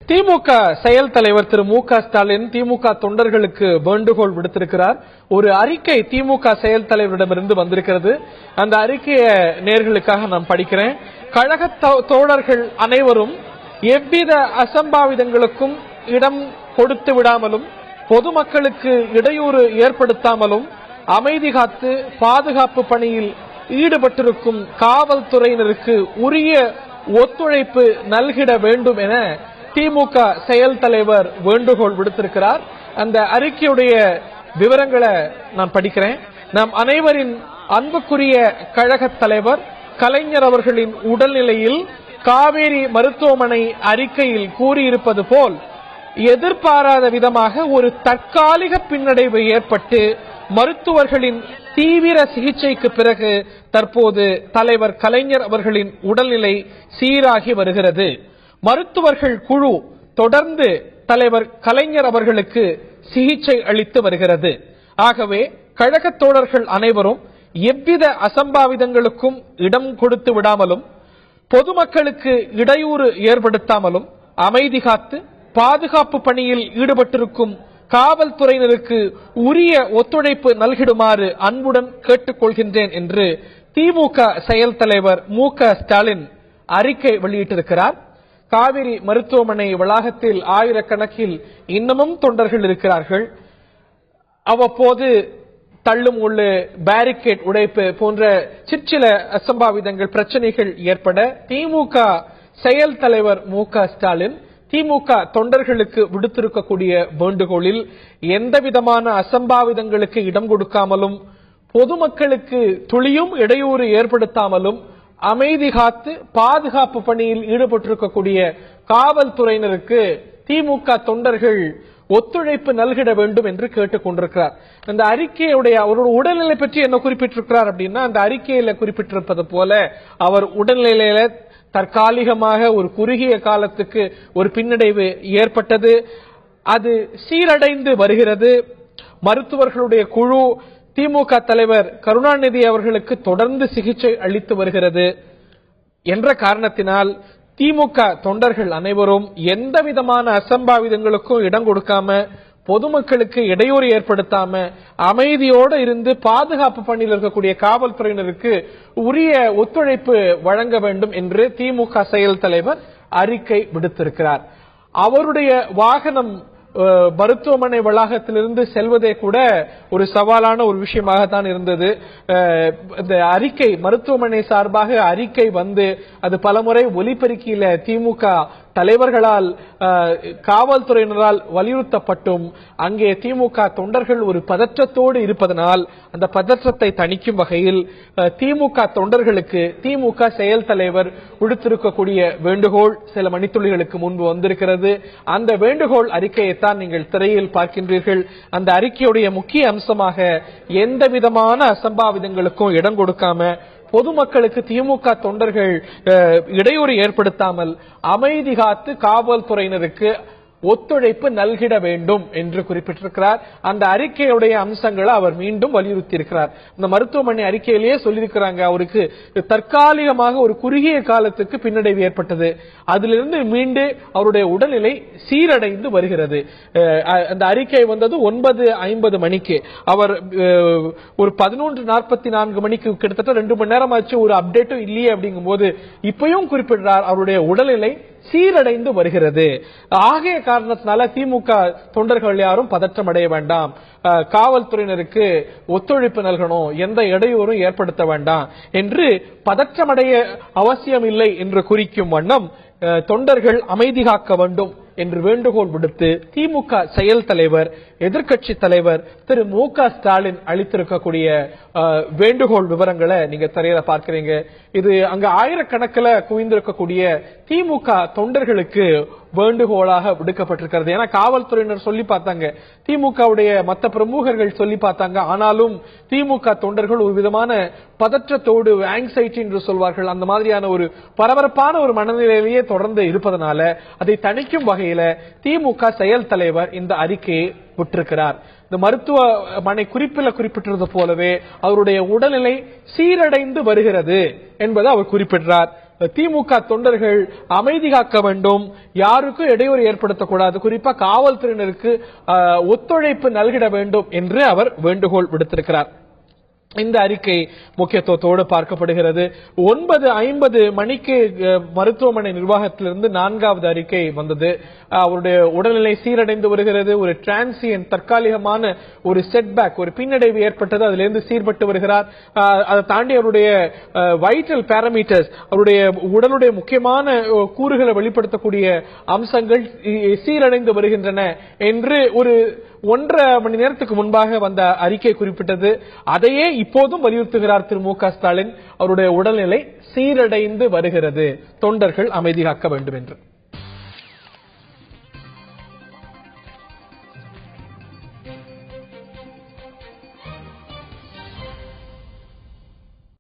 திமுக செயல் தலைவர் திரு மு க ஸ்டாலின் திமுக தொண்டர்களுக்கு வேண்டுகோள் விடுத்திருக்கிறார். ஒரு அறிக்கை திமுக செயல் தலைவரிடமிருந்து வந்திருக்கிறது. அந்த அறிக்கையை நேர்களுக்காக நான் படிக்கிறேன். கழக தோழர்கள் அனைவரும் எவ்வித அசம்பாவிதங்களுக்கும் இடம் கொடுத்து விடாமலும் பொதுமக்களுக்கு இடையூறு ஏற்படுத்தாமலும் அமைதி காத்து பாதுகாப்பு பணியில் ஈடுபட்டிருக்கும் காவல்துறையினருக்கு உரிய ஒத்துழைப்பு நல்கிட வேண்டும் என திமுக செயல் தலைவர் வேண்டுகோள் விடுத்திருக்கிறார். அந்த அறிக்கையுடைய விவரங்களை நான் படிக்கிறேன். நம் அனைவரின் அன்புக்குரிய கழக தலைவர் கலைஞர் அவர்களின் உடல்நிலையில் காவேரி மருத்துவமனை அறிக்கையில் கூறியிருப்பது போல் எதிர்பாராத விதமாக ஒரு தற்காலிக பின்னடைவு ஏற்பட்டு மருத்துவர்களின் தீவிர சிகிச்சைக்கு பிறகு தற்போது தலைவர் கலைஞர் அவர்களின் உடல்நிலை சீராகி வருகிறது. மருத்துவர்கள் குழு தொடர்ந்து தலைவர் கலைஞர் அவர்களுக்கு சிகிச்சை அளித்து வருகிறது. ஆகவே கழக தோழர்கள் அனைவரும் எவ்வித அசம்பாவிதங்களுக்கும் இடம் கொடுத்து விடாமலும் பொதுமக்களுக்கு இடையூறு ஏற்படுத்தாமலும் அமைதி காத்து பாதுகாப்பு பணியில் ஈடுபட்டிருக்கும் காவல்துறையினருக்கு உரிய ஒத்துழைப்பு நல்கிடுமாறு அன்புடன் கேட்டுக்கொள்கின்றேன் என்று திமுக செயல் தலைவர் மு க ஸ்டாலின் அறிக்கை வெளியிட்டிருக்கிறார். காவிரி மருத்துவமனை வளாகத்தில் ஆயிரக்கணக்கில் இன்னமும் தொண்டர்கள் இருக்கிறார்கள். அவ்வப்போது தள்ளும் உள்ளு பேரிகேட் உடைப்பு போன்ற சிற்சில அசம்பாவிதங்கள் பிரச்சனைகள் ஏற்பட திமுக செயல் தலைவர் மு க ஸ்டாலின் திமுக தொண்டர்களுக்கு விடுத்திருக்கக்கூடிய வேண்டுகோளில் எந்தவிதமான அசம்பாவிதங்களுக்கு இடம் கொடுக்காமலும் பொதுமக்களுக்கு துளியும் இடையூறு ஏற்படுத்தாமலும் அமைதி காத்து பாதுகாப்பு பணியில் ஈடுபட்டிருக்கக்கூடிய காவல்துறையினருக்கு திமுக தொண்டர்கள் ஒத்துழைப்பு நல்கிட வேண்டும் என்று கேட்டுக் கொண்டிருக்கிறார். அந்த அறிக்கையுடைய அவரோட உடல்நிலை பற்றி என்ன குறிப்பிட்டிருக்கிறார் அப்படின்னா, அந்த அறிக்கையில குறிப்பிட்டிருப்பது போல அவர் உடல்நிலையில தற்காலிகமாக ஒரு குறுகிய காலத்துக்கு ஒரு பின்னடைவு ஏற்பட்டது. அது சீரடைந்து வருகிறது. மருத்துவர்களுடைய குழு திமுக தலைவர் கருணாநிதி அவர்களுக்கு தொடர்ந்து சிகிச்சை அளித்து வருகிறது என்ற காரணத்தினால் திமுக தொண்டர்கள் அனைவரும் எந்தவிதமான அசம்பாவிதங்களுக்கும் இடம் கொடுக்காம பொதுமக்களுக்கு இடையூறு ஏற்படுத்தாம அமைதியோடு இருந்து பாதுகாப்பு பணியில் இருக்கக்கூடிய காவல்துறையினருக்கு உரிய ஒத்துழைப்பு வழங்க வேண்டும் என்று திமுக செயல் தலைவர் அறிக்கை விடுத்திருக்கிறார். அவருடைய வாகனம் மருத்துவமனை வளாகத்திலிருந்து செல்வதே கூட ஒரு சவாலான ஒரு விஷயமாக தான் இருந்தது. இந்த அறிக்கை மருத்துவமனை சார்பாக அறிக்கை வந்து அது பலமுறை ஒலிபெருக்கியில திமுக தலைவர்களால் காவல்துறையினரால் வலியுறுத்தப்பட்டும் அங்கே திமுக தொண்டர்கள் ஒரு பதற்றத்தோடு இருப்பதனால் அந்த பதற்றத்தை தணிக்கும் வகையில் திமுக தொண்டர்களுக்கு திமுக செயல் தலைவர் விடுத்திருக்கக்கூடிய வேண்டுகோள் சில மணித்துளிகளுக்கு முன்பு வந்திருக்கிறது. அந்த வேண்டுகோள் அறிக்கையைத்தான் நீங்கள் திரையில் பார்க்கின்றீர்கள். அந்த அறிக்கையுடைய முக்கிய அம்சமாக எந்த விதமான அசம்பாவிதங்களுக்கும் இடம் கொடுக்காம பொதுமக்களுக்கு திமுக தொண்டர்கள் இடையூறு ஏற்படுத்தாமல் அமைதி காத்து காவல்துறையினருக்கு ஒத்துழைப்பு நல்கிட வேண்டும் என்று குறிப்பிட்டிருக்கிறார். அந்த அறிக்கையுடைய அம்சங்களை அவர் மீண்டும் வலியுறுத்தி இருக்கிறார். இந்த மருத்துவமனை அறிக்கையிலேயே சொல்லியிருக்கிறாங்க, அவருக்கு தற்காலிகமாக ஒரு குறுகிய காலத்துக்கு பின்னடைவு ஏற்பட்டது. அதிலிருந்து மீண்டு அவருடைய உடல்நிலை சீரடைந்து வருகிறது. அந்த அறிக்கை வந்தது 9:50 மணிக்கு. அவர் ஒரு 11:44 மணிக்கு கிட்டத்தட்ட 2 மணி நேரம் ஆச்சு, ஒரு அப்டேட்டும் இல்லையே அப்படிங்கும் போது இப்பயும் குறிப்பிடுறார் அவருடைய உடல்நிலை சீரடைந்து வருகிறது. ஆகிய காரணத்தினால திமுக தொண்டர்கள் யாரும் பதற்றம் அடைய வேண்டாம், காவல்துறையினருக்கு ஒத்துழைப்பு நல்கணும், எந்த இடையூறும் ஏற்படுத்த வேண்டாம் என்று பதற்றமடைய அவசியம் இல்லை என்று குறிக்கும் வண்ணம் தொண்டர்கள் அமைதி காக்க வேண்டும் என்று வேண்டுகோள் விடுத்து திமுக செயல் தலைவர் எதிர்க்கட்சி தலைவர் திரு மு க ஸ்டாலின் அளித்திருக்கக்கூடிய வேண்டுகோள் விவரங்களை நீங்க திரையில பார்க்கிறீங்க. இது அங்க ஆயிரக்கணக்கில் குவிந்திருக்கக்கூடிய திமுக தொண்டர்களுக்கு வேண்டுகோளாக விடுக்கப்பட்டிருக்கிறது. ஏன்னா காவல்துறையினர் சொல்லி பார்த்தாங்க, திமுகவுடைய மற்ற பிரமுகர்கள் சொல்லி பார்த்தாங்க. ஆனாலும் திமுக தொண்டர்கள் ஒரு விதமான பதற்றத்தோடு ஆங்ஸைட்டி என்று சொல்வார்கள், அந்த மாதிரியான ஒரு பரபரப்பான ஒரு மனநிலையிலேயே தொடர்ந்து இருப்பதனால அதை தணிக்கும் வகையில திமுக செயல் தலைவர் இந்த அறிக்கையை விட்டிருக்கிறார். இந்த மருத்துவமனை குறிப்பில் குறிப்பிட்டிருந்தது போலவே அவருடைய உடல்நிலை சீரடைந்து வருகிறது என்பதை அவர் குறிப்பிட்டார். திமுக தொண்டர்கள் அமைதி காக்க வேண்டும், யாருக்கும் இடையூறு ஏற்படுத்தக்கூடாது, குறிப்பா காவல்துறையினருக்கு ஒத்துழைப்பு நல்கிட வேண்டும் என்று அவர் வேண்டுகோள் விடுத்திருக்கிறார். இந்த அறிக்கை முக்கியத்துவத்தோடு பார்க்கப்படுகிறது. 9:50 மணிக்கு மருத்துவமனை நிர்வாகத்திலிருந்து 4வது அறிக்கை வந்தது. அவருடைய உடல்நிலை சீரடைந்து வருகிறது, ஒரு டிரான்சியன்ட் தற்காலிகமான ஒரு செட்பேக், ஒரு பின்னடைவு ஏற்பட்டது, அதிலிருந்து சீர்பட்டு வருகிறார். அதை தாண்டி அவருடைய வைட்டல் பாராமீட்டர்ஸ், அவருடைய உடலுடைய முக்கியமான கூறுகளை வெளிப்படுத்தக்கூடிய அம்சங்கள் சீரடைந்து வருகின்றன என்று ஒரு 1.5 மணி நேரத்துக்கு முன்பாக வந்த அறிக்கை குறிப்பிட்டது. அதையே இப்போதும் வலியுறுத்துகிறார் திரு மு க ஸ்டாலின். அவருடைய உடல்நிலை சீரடைந்து வருகிறது, தொண்டர்கள் அமைதி காக்க வேண்டும் என்று.